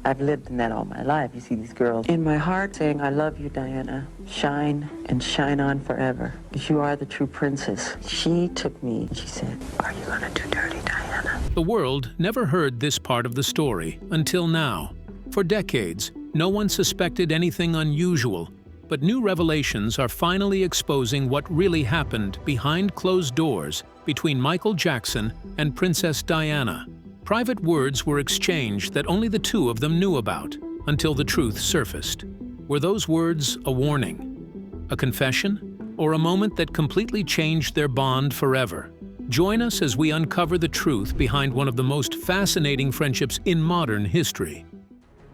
I've lived in that all my life. You see these girls in my heart saying, I love you, Diana. Shine and shine on forever, because you are the true princess. She took me and she said, are you gonna do dirty, Diana? The world never heard this part of the story until now. For decades, no one suspected anything unusual, but new revelations are finally exposing what really happened behind closed doors between Michael Jackson and Princess Diana. Private words were exchanged that only the two of them knew about until the truth surfaced. Were those words a warning, a confession, or a moment that completely changed their bond forever? Join us as we uncover the truth behind one of the most fascinating friendships in modern history.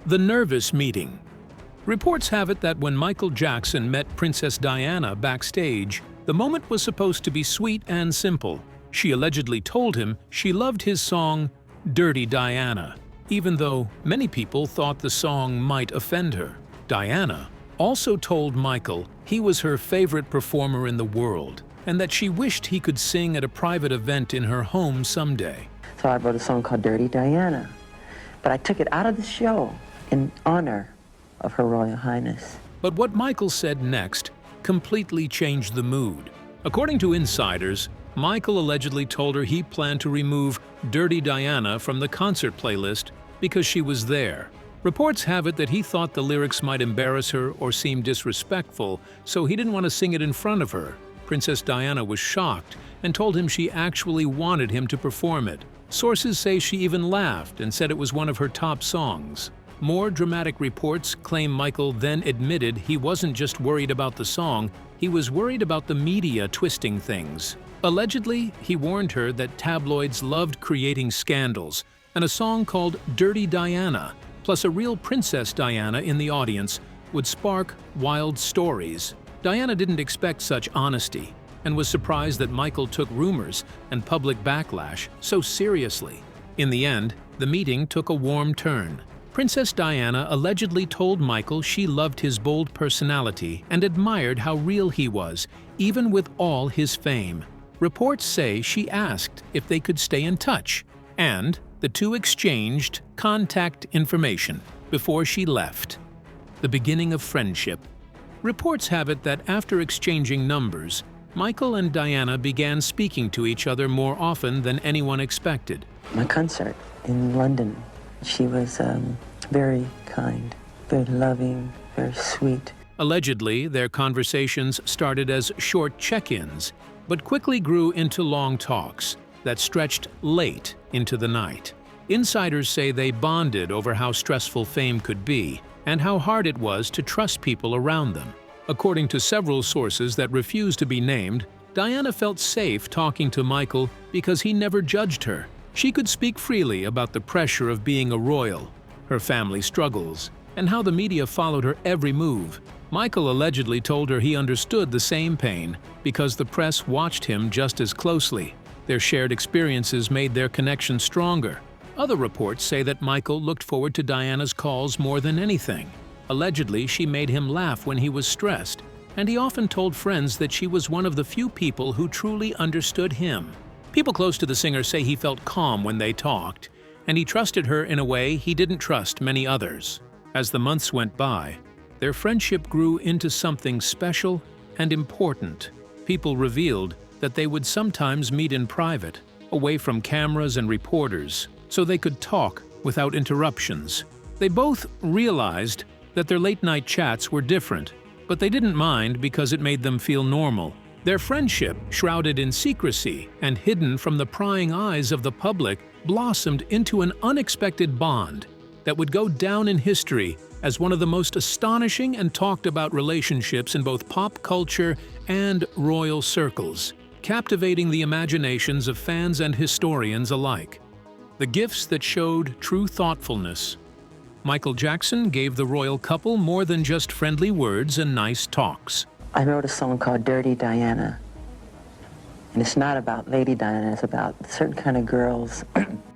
The nervous meeting. Reports have it that when Michael Jackson met Princess Diana backstage, the moment was supposed to be sweet and simple. She allegedly told him she loved his song, Dirty Diana, even though many people thought the song might offend her. Diana also told Michael he was her favorite performer in the world and that she wished he could sing at a private event in her home someday. So I wrote a song called Dirty Diana, but I took it out of the show in honor of Her Royal Highness. But what Michael said next completely changed the mood. According to insiders, Michael allegedly told her he planned to remove Dirty Diana from the concert playlist because she was there. Reports have it that he thought the lyrics might embarrass her or seem disrespectful, so he didn't want to sing it in front of her. Princess Diana was shocked and told him she actually wanted him to perform it. Sources say she even laughed and said it was one of her top songs. More dramatic reports claim Michael then admitted he wasn't just worried about the song, he was worried about the media twisting things. Allegedly, he warned her that tabloids loved creating scandals, and a song called Dirty Diana, plus a real Princess Diana in the audience, would spark wild stories. Diana didn't expect such honesty, and was surprised that Michael took rumors and public backlash so seriously. In the end, the meeting took a warm turn. Princess Diana allegedly told Michael she loved his bold personality and admired how real he was, even with all his fame. Reports say she asked if they could stay in touch, and the two exchanged contact information before she left. The beginning of friendship. Reports have it that after exchanging numbers, Michael and Diana began speaking to each other more often than anyone expected. My concert in London, she was very kind, very loving, very sweet. Allegedly, their conversations started as short check-ins, but quickly grew into long talks that stretched late into the night. Insiders say they bonded over how stressful fame could be and how hard it was to trust people around them. According to several sources that refuse to be named, Diana felt safe talking to Michael because he never judged her. She could speak freely about the pressure of being a royal, her family struggles, and how the media followed her every move. Michael allegedly told her he understood the same pain because the press watched him just as closely. Their shared experiences made their connection stronger. Other reports say that Michael looked forward to Diana's calls more than anything. Allegedly, she made him laugh when he was stressed, and he often told friends that she was one of the few people who truly understood him. People close to the singer say he felt calm when they talked, and he trusted her in a way he didn't trust many others. As the months went by, their friendship grew into something special and important. People revealed that they would sometimes meet in private, away from cameras and reporters, so they could talk without interruptions. They both realized that their late-night chats were different, but they didn't mind because it made them feel normal. Their friendship, shrouded in secrecy and hidden from the prying eyes of the public, blossomed into an unexpected bond that would go down in history as one of the most astonishing and talked about relationships in both pop culture and royal circles, captivating the imaginations of fans and historians alike. The gifts that showed true thoughtfulness. Michael Jackson gave the royal couple more than just friendly words and nice talks. I wrote a song called Dirty Diana, and it's not about Lady Diana, it's about certain kind of girls.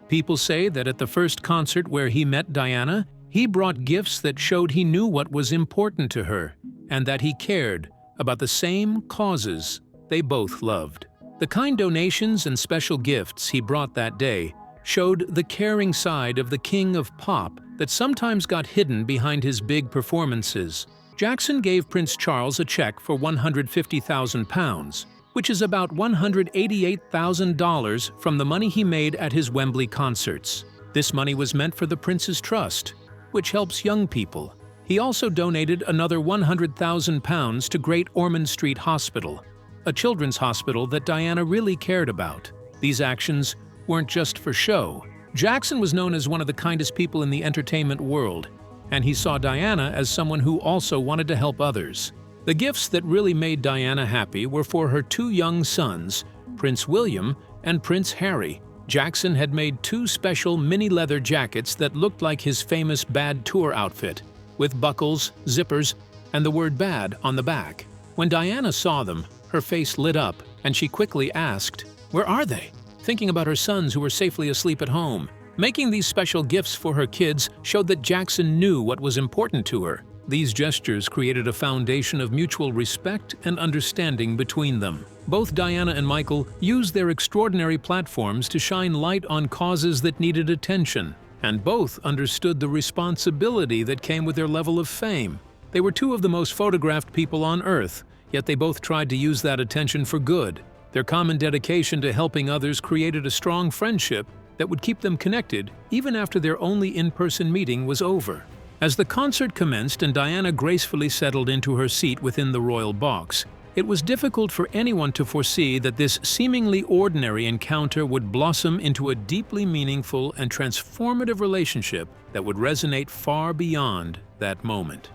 People say that at the first concert where he met Diana, he brought gifts that showed he knew what was important to her and that he cared about the same causes they both loved. The kind donations and special gifts he brought that day showed the caring side of the king of pop that sometimes got hidden behind his big performances. Jackson gave Prince Charles a check for £150,000, which is about $188,000 from the money he made at his Wembley concerts. This money was meant for the Prince's Trust, which helps young people. He also donated another £100,000 to Great Ormond Street Hospital, a children's hospital that Diana really cared about. These actions weren't just for show. Jackson was known as one of the kindest people in the entertainment world, and he saw Diana as someone who also wanted to help others. The gifts that really made Diana happy were for her two young sons, Prince William and Prince Harry. Jackson had made two special mini leather jackets that looked like his famous Bad tour outfit, with buckles, zippers, and the word Bad on the back. When Diana saw them, her face lit up, and she quickly asked, "Where are they?" thinking about her sons who were safely asleep at home. Making these special gifts for her kids showed that Jackson knew what was important to her. These gestures created a foundation of mutual respect and understanding between them. Both Diana and Michael used their extraordinary platforms to shine light on causes that needed attention, and both understood the responsibility that came with their level of fame. They were two of the most photographed people on Earth, yet they both tried to use that attention for good. Their common dedication to helping others created a strong friendship that would keep them connected even after their only in-person meeting was over. As the concert commenced and Diana gracefully settled into her seat within the royal box, it was difficult for anyone to foresee that this seemingly ordinary encounter would blossom into a deeply meaningful and transformative relationship that would resonate far beyond that moment.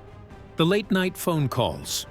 The late-night phone calls.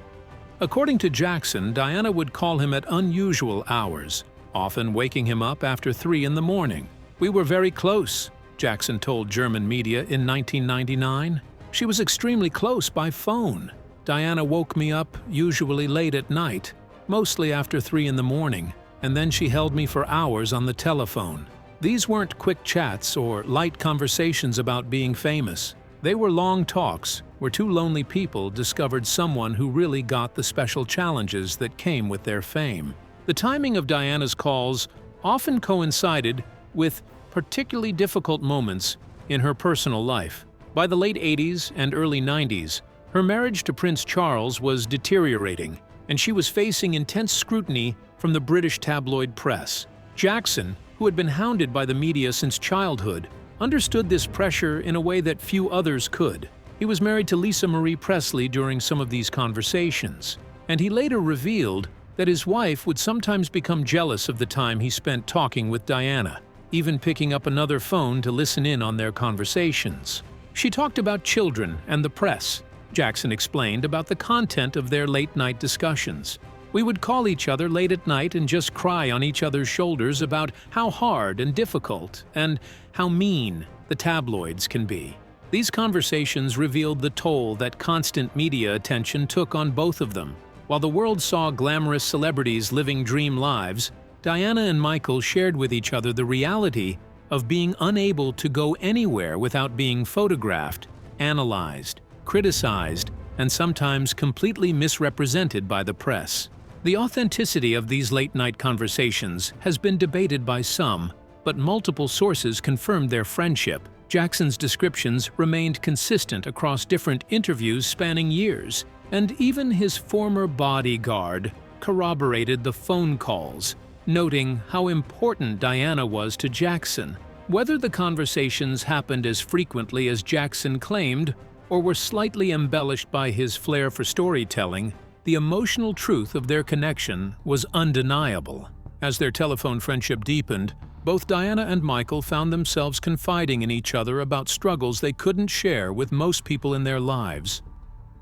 According to Jackson, Diana would call him at unusual hours, often waking him up after 3 in the morning. "We were very close," Jackson told German media in 1999. "She was extremely close by phone. Diana woke me up, usually late at night, mostly after 3 in the morning, and then she held me for hours on the telephone." These weren't quick chats or light conversations about being famous. They were long talks where two lonely people discovered someone who really got the special challenges that came with their fame. The timing of Diana's calls often coincided with particularly difficult moments in her personal life. By the late 80s and early 90s, her marriage to Prince Charles was deteriorating, and she was facing intense scrutiny from the British tabloid press. Jackson, who had been hounded by the media since childhood, understood this pressure in a way that few others could. He was married to Lisa Marie Presley during some of these conversations, and he later revealed that his wife would sometimes become jealous of the time he spent talking with Diana, even picking up another phone to listen in on their conversations. She talked about children and the press. Jackson explained about the content of their late-night discussions. "We would call each other late at night and just cry on each other's shoulders about how hard and difficult and how mean the tabloids can be." These conversations revealed the toll that constant media attention took on both of them. While the world saw glamorous celebrities living dream lives, Diana and Michael shared with each other the reality of being unable to go anywhere without being photographed, analyzed, criticized, and sometimes completely misrepresented by the press. The authenticity of these late-night conversations has been debated by some, but multiple sources confirmed their friendship. Jackson's descriptions remained consistent across different interviews spanning years, and even his former bodyguard corroborated the phone calls, noting how important Diana was to Jackson. Whether the conversations happened as frequently as Jackson claimed or were slightly embellished by his flair for storytelling, the emotional truth of their connection was undeniable. As their telephone friendship deepened, both Diana and Michael found themselves confiding in each other about struggles they couldn't share with most people in their lives.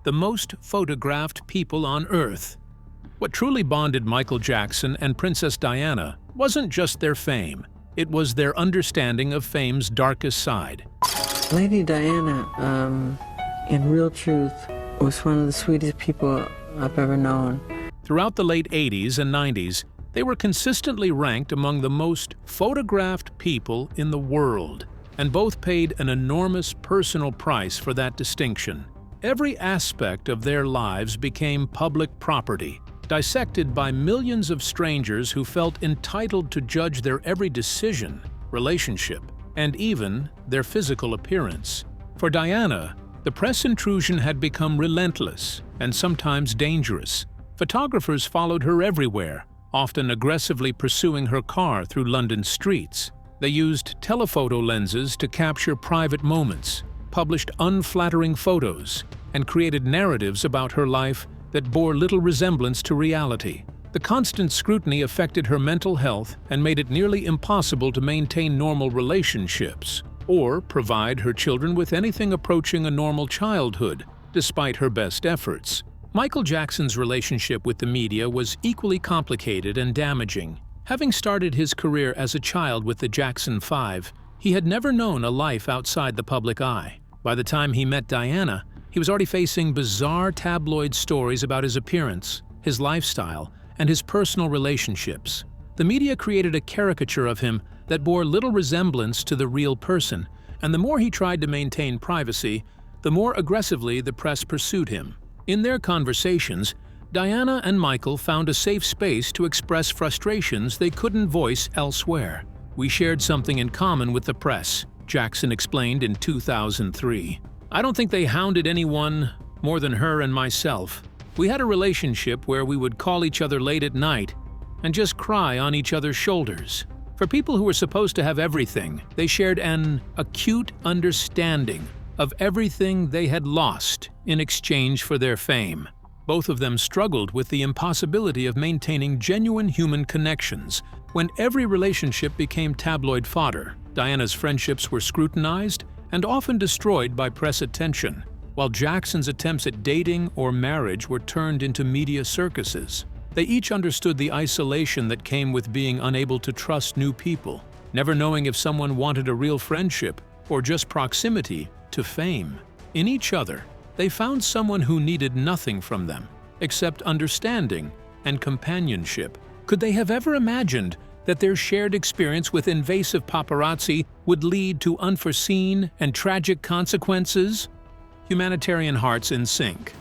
The most photographed people on Earth. What truly bonded Michael Jackson and Princess Diana wasn't just their fame, it was their understanding of fame's darkest side. Lady Diana, in real truth, was one of the sweetest people I've ever known. Throughout the late 80s and 90s, they were consistently ranked among the most photographed people in the world, and both paid an enormous personal price for that distinction. Every aspect of their lives became public property, dissected by millions of strangers who felt entitled to judge their every decision, relationship, and even their physical appearance. For Diana, the press intrusion had become relentless and sometimes dangerous. Photographers followed her everywhere, often aggressively pursuing her car through London streets. They used telephoto lenses to capture private moments, published unflattering photos, and created narratives about her life that bore little resemblance to reality. The constant scrutiny affected her mental health and made it nearly impossible to maintain normal relationships or provide her children with anything approaching a normal childhood, despite her best efforts. Michael Jackson's relationship with the media was equally complicated and damaging. Having started his career as a child with the Jackson 5, he had never known a life outside the public eye. By the time he met Diana, he was already facing bizarre tabloid stories about his appearance, his lifestyle, and his personal relationships. The media created a caricature of him that bore little resemblance to the real person, and the more he tried to maintain privacy, the more aggressively the press pursued him. In their conversations, Diana and Michael found a safe space to express frustrations they couldn't voice elsewhere. "We shared something in common with the press," Jackson explained in 2003. "I don't think they hounded anyone more than her and myself. We had a relationship where we would call each other late at night and just cry on each other's shoulders." For people who were supposed to have everything, they shared an acute understanding of everything they had lost in exchange for their fame. Both of them struggled with the impossibility of maintaining genuine human connections. When every relationship became tabloid fodder, Diana's friendships were scrutinized and often destroyed by press attention, while Jackson's attempts at dating or marriage were turned into media circuses. They each understood the isolation that came with being unable to trust new people, never knowing if someone wanted a real friendship or just proximity to fame. In each other, they found someone who needed nothing from them except understanding and companionship. Could they have ever imagined that their shared experience with invasive paparazzi would lead to unforeseen and tragic consequences? Humanitarian hearts in sync.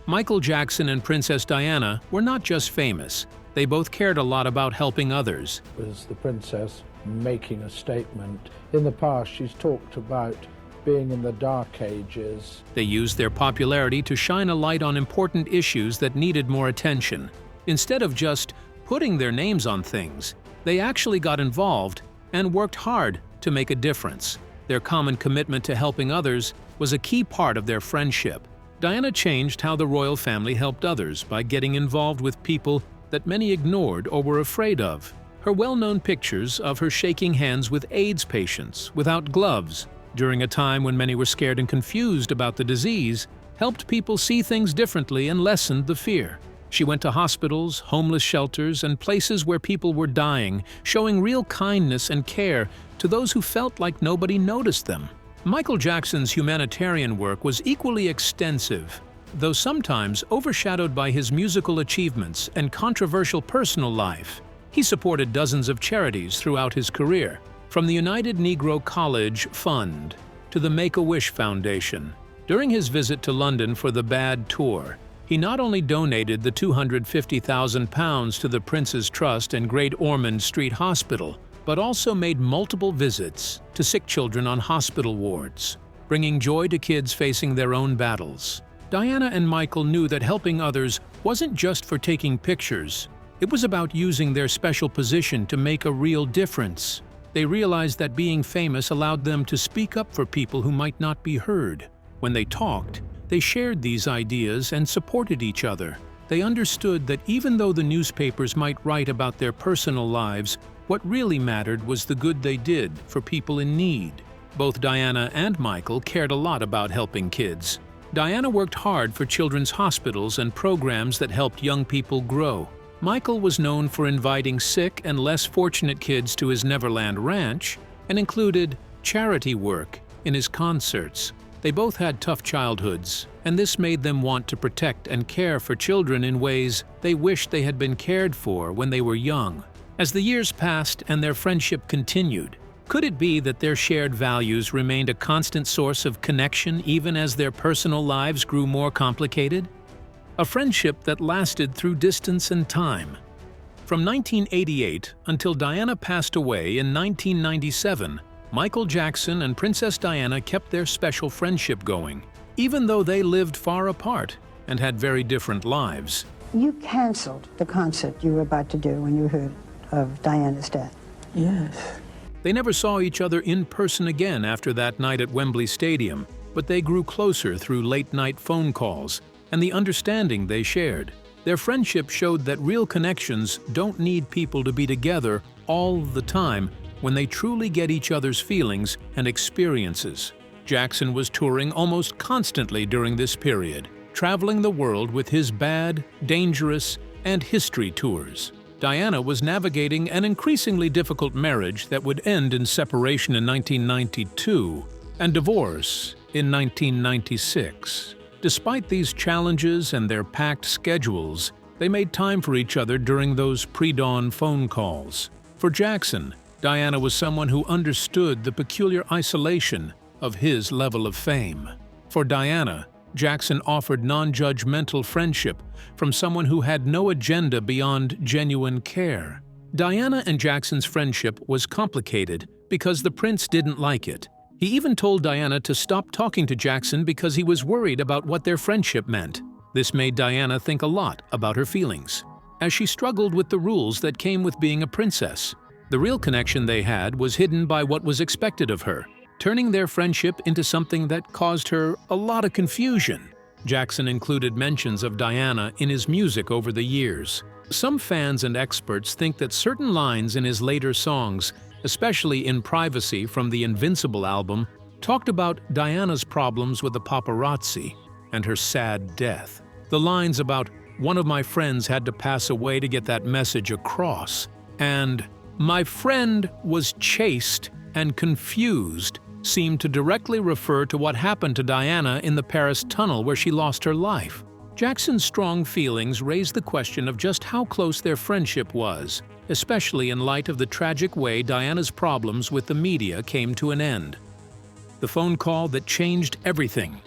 Michael Jackson and Princess Diana were not just famous, they both cared a lot about helping others. Was the princess making a statement? In the past, she's talked about being in the dark ages. They used their popularity to shine a light on important issues that needed more attention. Instead of just putting their names on things, they actually got involved and worked hard to make a difference. Their common commitment to helping others was a key part of their friendship. Diana changed how the royal family helped others by getting involved with people that many ignored or were afraid of. Her well-known pictures of her shaking hands with AIDS patients without gloves during a time when many were scared and confused about the disease helped people see things differently and lessened the fear. She went to hospitals, homeless shelters, and places where people were dying, showing real kindness and care to those who felt like nobody noticed them. Michael Jackson's humanitarian work was equally extensive, though sometimes overshadowed by his musical achievements and controversial personal life. He supported dozens of charities throughout his career, from the United Negro College Fund to the Make-A-Wish Foundation. During his visit to London for the Bad Tour, he not only donated the £250,000 to the Prince's Trust and Great Ormond Street Hospital, but also made multiple visits to sick children on hospital wards, bringing joy to kids facing their own battles. Diana and Michael knew that helping others wasn't just for taking pictures. It was about using their special position to make a real difference. They realized that being famous allowed them to speak up for people who might not be heard. When they talked, they shared these ideas and supported each other. They understood that even though the newspapers might write about their personal lives, what really mattered was the good they did for people in need. Both Diana and Michael cared a lot about helping kids. Diana worked hard for children's hospitals and programs that helped young people grow. Michael was known for inviting sick and less fortunate kids to his Neverland Ranch and included charity work in his concerts. They both had tough childhoods, and this made them want to protect and care for children in ways they wished they had been cared for when they were young. As the years passed and their friendship continued, could it be that their shared values remained a constant source of connection even as their personal lives grew more complicated? A friendship that lasted through distance and time. From 1988 until Diana passed away in 1997, Michael Jackson and Princess Diana kept their special friendship going, even though they lived far apart and had very different lives. You canceled the concert you were about to do when you heard of Diana's death. Yes. They never saw each other in person again after that night at Wembley Stadium, but they grew closer through late-night phone calls and the understanding they shared. Their friendship showed that real connections don't need people to be together all the time when they truly get each other's feelings and experiences. Jackson was touring almost constantly during this period, traveling the world with his Bad, Dangerous, and History tours. Diana was navigating an increasingly difficult marriage that would end in separation in 1992 and divorce in 1996. Despite these challenges and their packed schedules, they made time for each other during those pre-dawn phone calls. For Jackson, Diana was someone who understood the peculiar isolation of his level of fame. For Diana, Jackson offered non-judgmental friendship from someone who had no agenda beyond genuine care. Diana and Jackson's friendship was complicated because the prince didn't like it. He even told Diana to stop talking to Jackson because he was worried about what their friendship meant. This made Diana think a lot about her feelings, as she struggled with the rules that came with being a princess. The real connection they had was hidden by what was expected of her, turning their friendship into something that caused her a lot of confusion. Jackson included mentions of Diana in his music over the years. Some fans and experts think that certain lines in his later songs, especially in Privacy from the Invincible album, talked about Diana's problems with the paparazzi and her sad death. The lines about "one of my friends had to pass away to get that message across" and "my friend was chased and confused" seemed to directly refer to what happened to Diana in the Paris tunnel where she lost her life. Jackson's strong feelings raised the question of just how close their friendship was, especially in light of the tragic way Diana's problems with the media came to an end. The phone call that changed everything.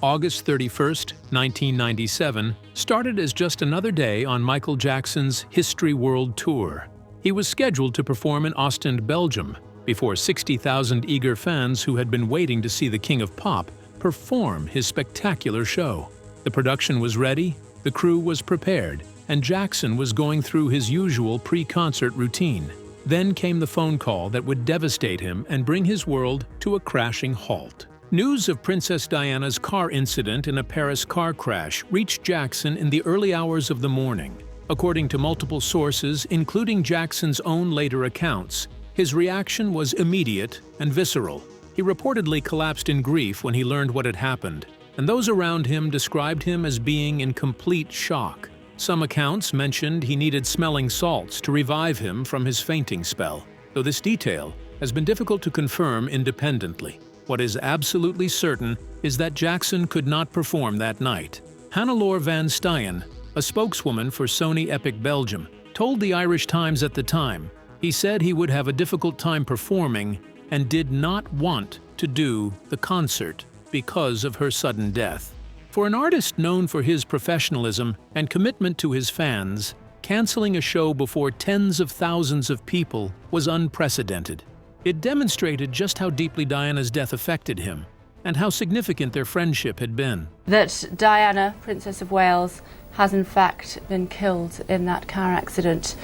August 31st, 1997, started as just another day on Michael Jackson's History World Tour. He was scheduled to perform in Ostend, Belgium, before 60,000 eager fans who had been waiting to see the King of Pop perform his spectacular show. The production was ready, the crew was prepared, and Jackson was going through his usual pre-concert routine. Then came the phone call that would devastate him and bring his world to a crashing halt. News of Princess Diana's car incident in a Paris car crash reached Jackson in the early hours of the morning. According to multiple sources, including Jackson's own later accounts, his reaction was immediate and visceral. He reportedly collapsed in grief when he learned what had happened, and those around him described him as being in complete shock. Some accounts mentioned he needed smelling salts to revive him from his fainting spell, though this detail has been difficult to confirm independently. What is absolutely certain is that Jackson could not perform that night. Hannelore van Styen, a spokeswoman for Sony Epic Belgium, told the Irish Times at the time he said he would have a difficult time performing and did not want to do the concert because of her sudden death. For an artist known for his professionalism and commitment to his fans, canceling a show before tens of thousands of people was unprecedented. It demonstrated just how deeply Diana's death affected him and how significant their friendship had been. That Diana, Princess of Wales, has in fact been killed in that car accident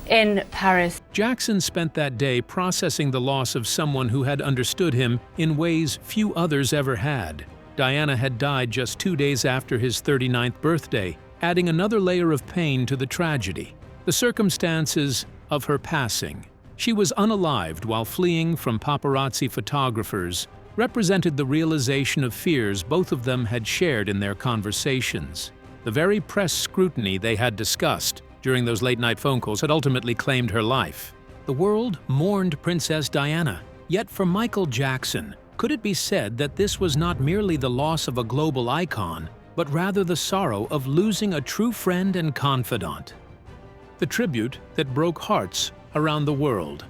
in Paris. Jackson spent that day processing the loss of someone who had understood him in ways few others ever had. Diana had died just 2 days after his 39th birthday, adding another layer of pain to the tragedy. The circumstances of her passing. She was unalived while fleeing from paparazzi photographers, represented the realization of fears both of them had shared in their conversations. The very press scrutiny they had discussed during those late-night phone calls had ultimately claimed her life. The world mourned Princess Diana. Yet for Michael Jackson, could it be said that this was not merely the loss of a global icon, but rather the sorrow of losing a true friend and confidant? The tribute that broke hearts around the world.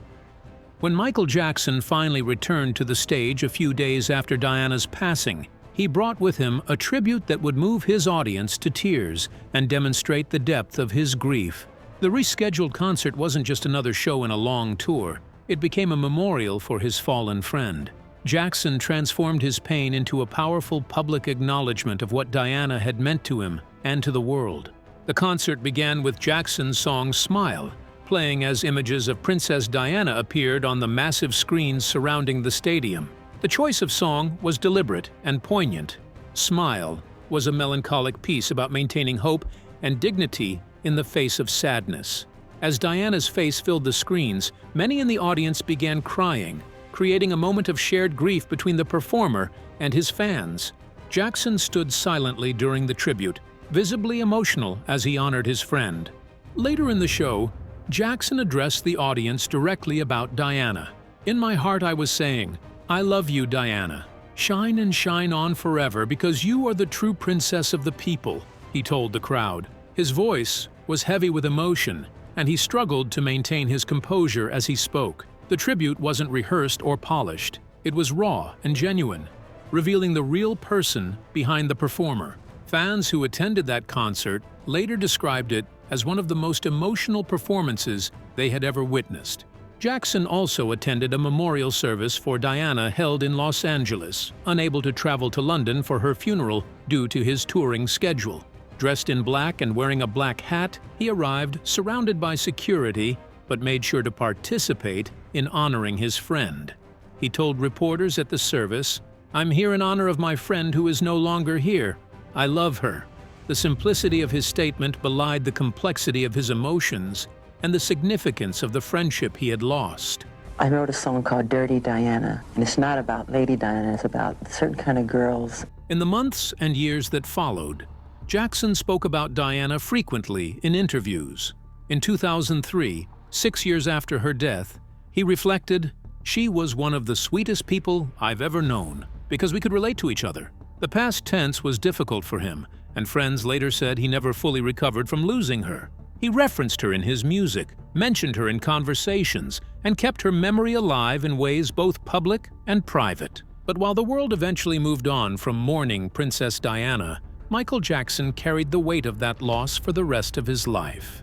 When Michael Jackson finally returned to the stage a few days after Diana's passing, he brought with him a tribute that would move his audience to tears and demonstrate the depth of his grief. The rescheduled concert wasn't just another show in a long tour. It became a memorial for his fallen friend. Jackson transformed his pain into a powerful public acknowledgement of what Diana had meant to him and to the world. The concert began with Jackson's song Smile, playing as images of Princess Diana appeared on the massive screens surrounding the stadium. The choice of song was deliberate and poignant. Smile was a melancholic piece about maintaining hope and dignity in the face of sadness. As Diana's face filled the screens, many in the audience began crying, creating a moment of shared grief between the performer and his fans. Jackson stood silently during the tribute, visibly emotional as he honored his friend. Later in the show, Jackson addressed the audience directly about Diana. "In my heart I was saying, I love you, Diana. Shine and shine on forever because you are the true princess of the people," he told the crowd. His voice was heavy with emotion, and he struggled to maintain his composure as he spoke. The tribute wasn't rehearsed or polished. It was raw and genuine, revealing the real person behind the performer. Fans who attended that concert later described it as one of the most emotional performances they had ever witnessed. Jackson also attended a memorial service for Diana held in Los Angeles, unable to travel to London for her funeral due to his touring schedule. Dressed in black and wearing a black hat, he arrived surrounded by security, but made sure to participate in honoring his friend. He told reporters at the service, "I'm here in honor of my friend who is no longer here. I love her." The simplicity of his statement belied the complexity of his emotions and the significance of the friendship he had lost. I wrote a song called Dirty Diana, and it's not about Lady Diana, it's about certain kind of girls. In the months and years that followed, Jackson spoke about Diana frequently in interviews. In 2003, 6 years after her death, he reflected, "She was one of the sweetest people I've ever known, because we could relate to each other." The past tense was difficult for him, and friends later said he never fully recovered from losing her. He referenced her in his music, mentioned her in conversations, and kept her memory alive in ways both public and private. But while the world eventually moved on from mourning Princess Diana, Michael Jackson carried the weight of that loss for the rest of his life.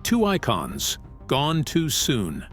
Two icons, gone too soon.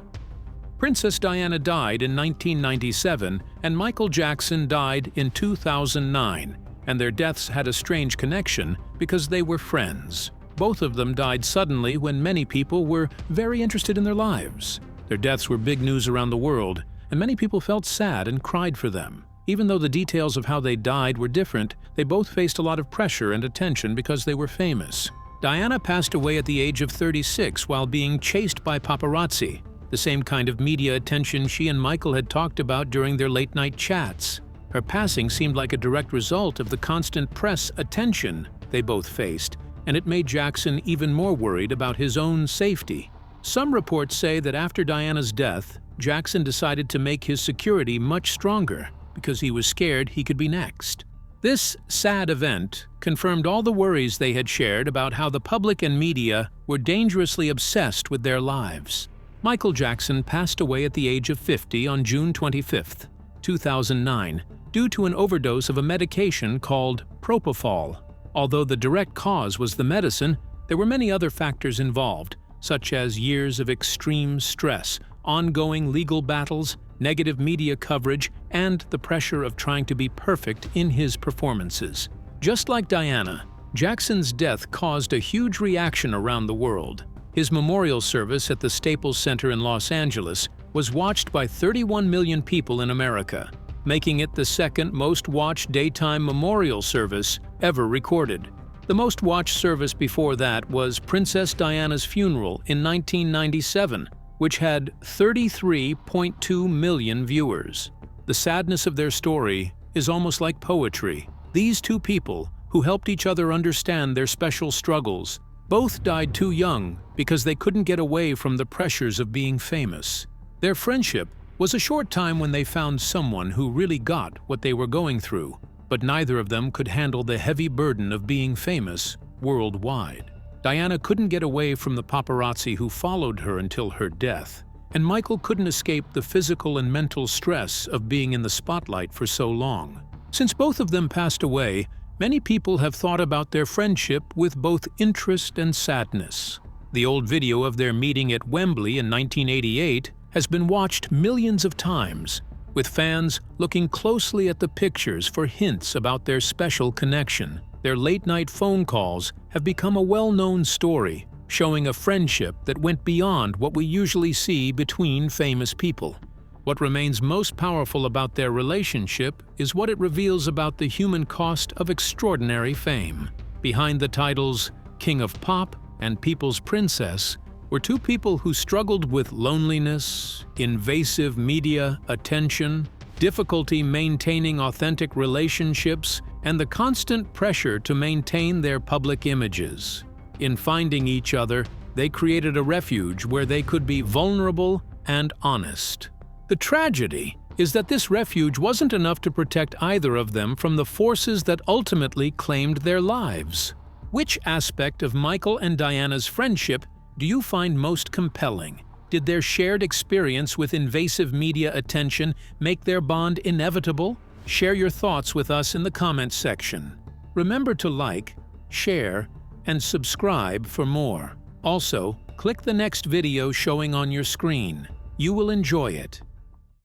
Princess Diana died in 1997, and Michael Jackson died in 2009, and their deaths had a strange connection because they were friends. Both of them died suddenly when many people were very interested in their lives. Their deaths were big news around the world, and many people felt sad and cried for them. Even though the details of how they died were different, they both faced a lot of pressure and attention because they were famous. Diana passed away at the age of 36 while being chased by paparazzi, the same kind of media attention she and Michael had talked about during their late-night chats. Her passing seemed like a direct result of the constant press attention they both faced, and it made Jackson even more worried about his own safety. Some reports say that after Diana's death, Jackson decided to make his security much stronger because he was scared he could be next. This sad event confirmed all the worries they had shared about how the public and media were dangerously obsessed with their lives. Michael Jackson passed away at the age of 50 on June 25, 2009, due to an overdose of a medication called propofol. Although the direct cause was the medicine, there were many other factors involved, such as years of extreme stress, ongoing legal battles, negative media coverage, and the pressure of trying to be perfect in his performances. Just like Diana, Jackson's death caused a huge reaction around the world. His memorial service at the Staples Center in Los Angeles was watched by 31 million people in America, making it the second most watched daytime memorial service ever recorded. The most watched service before that was Princess Diana's funeral in 1997, which had 33.2 million viewers. The sadness of their story is almost like poetry. These two people, who helped each other understand their special struggles, both died too young because they couldn't get away from the pressures of being famous. Their friendship was a short time when they found someone who really got what they were going through, but neither of them could handle the heavy burden of being famous worldwide. Diana couldn't get away from the paparazzi who followed her until her death, and Michael couldn't escape the physical and mental stress of being in the spotlight for so long. Since both of them passed away, many people have thought about their friendship with both interest and sadness. The old video of their meeting at Wembley in 1988 has been watched millions of times, with fans looking closely at the pictures for hints about their special connection. Their late-night phone calls have become a well-known story, showing a friendship that went beyond what we usually see between famous people. What remains most powerful about their relationship is what it reveals about the human cost of extraordinary fame. Behind the titles King of Pop and People's Princess were two people who struggled with loneliness, invasive media attention, difficulty maintaining authentic relationships, and the constant pressure to maintain their public images. In finding each other, they created a refuge where they could be vulnerable and honest. The tragedy is that this refuge wasn't enough to protect either of them from the forces that ultimately claimed their lives. Which aspect of Michael and Diana's friendship do you find most compelling? Did their shared experience with invasive media attention make their bond inevitable? Share your thoughts with us in the comments section. Remember to like, share, and subscribe for more. Also, click the next video showing on your screen. You will enjoy it.